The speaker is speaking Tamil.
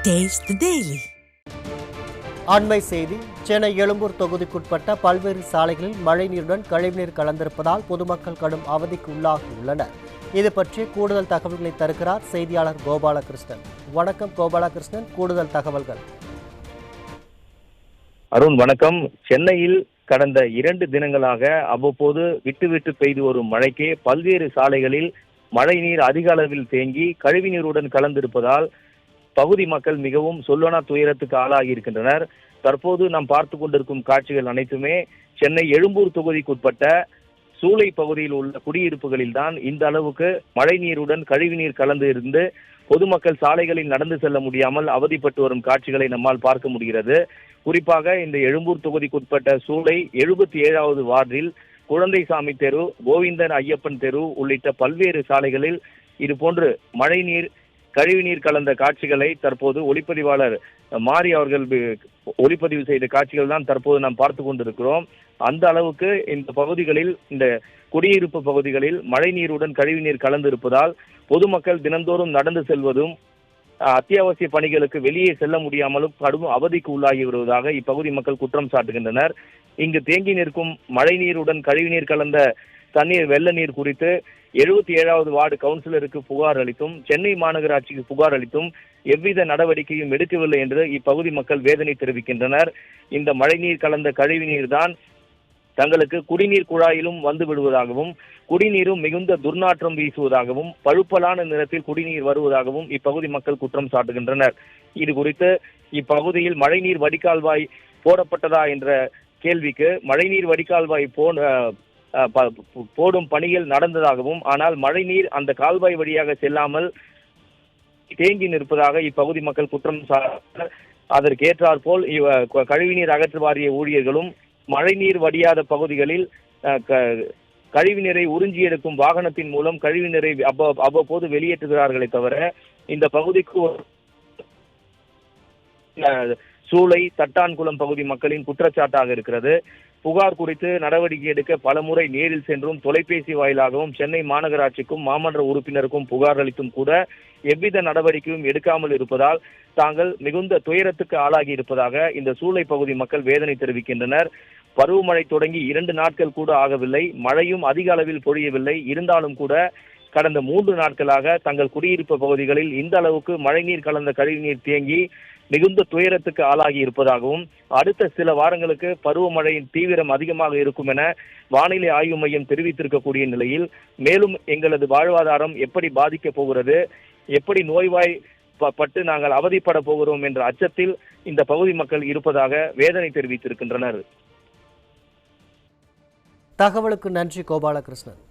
Taste the Daily. அண்மை செய்தி. சென்னை எழும்பூர் தொகுதிக்குட்பட்ட பல்வேறு சாலைகளில் மழைநீருடன் கழிவுநீர் கலந்திருப்பதால் பொதுமக்கள் கடும் அவதிக்கு உள்ளாகியுள்ளனர். இது பற்றி கூடுதல் தகவல்களை தருகிறார் செய்தியாளர் கோபாலகிருஷ்ணன். வணக்கம் கோபாலகிருஷ்ணன், கூடுதல் தகவல்கள். அருண் வணக்கம். சென்னையில் கடந்த 2 தினங்களாக அவ்வப்போது விட்டு பெய்து வரும் மழைக்கு பல்வேறு சாலைகளில் மழைநீர் அதிக அளவில் தேங்கி கழிவுநீருடன் கலந்திருப்பதால் பகுதி மக்கள் மிகவும் சொல்லனா துயரத்துக்கு ஆளாகி இருக்கின்றனர். தற்போது நாம் பார்த்து கொண்டிருக்கும் காட்சிகள் அனைத்துமே சென்னை எழும்பூர் தொகுதிக்குட்பட்ட சூளை பகுதியில் உள்ள குடியிருப்புகளில் தான் இந்த அளவுக்கு மழைநீருடன் கழிவுநீர் கலந்து இருந்து பொதுமக்கள் சாலைகளில் நடந்து செல்ல முடியாமல் அவதிப்பட்டு வரும் காட்சிகளை நம்மால் பார்க்க முடிகிறது. குறிப்பாக இந்த எழும்பூர் தொகுதிக்குட்பட்ட சூளை 77வது வார்டில் குழந்தைசாமி தெரு, கோவிந்தன் ஐயப்பன் தெரு உள்ளிட்ட பல்வேறு சாலைகளில் இதுபோன்று மழைநீர் கழிவுநீர் கலந்த காட்சிகளை தற்போது ஒளிப்பதிவாளர் மாரி அவர்கள் ஒளிப்பதிவு செய்த காட்சிகள் தான் தற்போது நாம் பார்த்து கொண்டிருக்கிறோம். அந்த அளவுக்கு இந்த பகுதிகளில், இந்த குடியிருப்பு பகுதிகளில் மழைநீருடன் கழிவுநீர் கலந்து இருப்பதால் பொதுமக்கள் தினந்தோறும் நடந்து செல்வதும் அத்தியாவசிய பணிகளுக்கு வெளியே செல்ல முடியாமலும் கடும் அவதிக்கு உள்ளாகி வருவதாக இப்பகுதி மக்கள் குற்றம் சாட்டுகின்றனர். இங்கு தேங்கி நிற்கும் மழைநீருடன் கழிவுநீர் கலந்த தண்ணீர் வெள்ள நீர் குறித்து 77வது வார்டு கவுன்சிலருக்கு புகார் அளித்தும் சென்னை மாநகராட்சிக்கு புகார் அளித்தும் எவ்வித நடவடிக்கையும் எடுக்கவில்லை என்று இப்பகுதி மக்கள் வேதனை தெரிவிக்கின்றனர். இந்த மழைநீர் கலந்த கழிவுநீர் தான் தங்களுக்கு குடிநீர் குழாயிலும் வந்து விடுவதாகவும், குடிநீரும் மிகுந்த துர்நாற்றம் வீசுவதாகவும், பழுப்பலான நிறத்தில் குடிநீர் வருவதாகவும் இப்பகுதி மக்கள் குற்றம் சாட்டுகின்றனர். இது குறித்து இப்பகுதியில் மழைநீர் வடிகால்வாய் போடப்பட்டதா என்ற கேள்விக்கு மழைநீர் வடிகால்வாய் போடும் பணிகள் நடந்ததாகவும், ஆனால் மழைநீர் அந்த கால்வாய் வழியாக செல்லாமல் தேங்கி நிற்பதாக இப்பகுதி மக்கள் குற்றம் சாட்டினர். அதற்கேற்றாற்போல் கழிவுநீர் அகற்று வாரிய ஊழியர்களும் மழைநீர் வடியாத பகுதிகளில் கழிவுநீரை உறிஞ்சி எடுக்கும் வாகனத்தின் மூலம் கழிவுநீரை அவ்வப்போது வெளியேற்றுகிறார்களே தவிர இந்த பகுதிக்கு சூளை தட்டான்குளம் பகுதி மக்களின் குற்றச்சாட்டாக இருக்கிறது. புகார் குறித்து நடவடிக்கை எடுக்க பலமுறை நேரில் சென்றும் தொலைபேசி வாயிலாகவும் சென்னை மாநகராட்சிக்கும் மாமன்ற உறுப்பினருக்கும் புகார் அளித்தும் கூட எவ்வித நடவடிக்கையும் எடுக்காமல் இருப்பதால் தாங்கள் மிகுந்த துயரத்துக்கு ஆளாகி இருப்பதாக இந்த சூளை பகுதி மக்கள் வேதனை தெரிவிக்கின்றனர். பருவமழை தொடங்கி 2 நாட்கள் கூட ஆகவில்லை, மழையும் அதிக அளவில் பொழியவில்லை. இருந்தாலும் கூட கடந்த 3 நாட்களாக தங்கள் குடியிருப்பு பகுதிகளில் இந்த அளவுக்கு மழைநீர் கலந்த கழிவுநீர் தேங்கி மிகுந்த துயரத்துக்கு ஆளாகி இருப்பதாகவும், அடுத்த சில வாரங்களுக்கு பருவமழையின் தீவிரம் அதிகமாக இருக்கும் என வானிலை ஆய்வு மையம் தெரிவித்திருக்கக்கூடிய நிலையில் மேலும் எங்களது வாழ்வாதாரம் எப்படி பாதிக்கப் போகிறது, எப்படி நோய்வாய்ப்பட்டு நாங்கள் அவதிப்பட போகிறோம் என்ற அச்சத்தில் இந்த பகுதி மக்கள் இருப்பதாக வேதனை தெரிவித்திருக்கின்றனர். தகவலுக்கு நன்றி கோபாலகிருஷ்ணன்.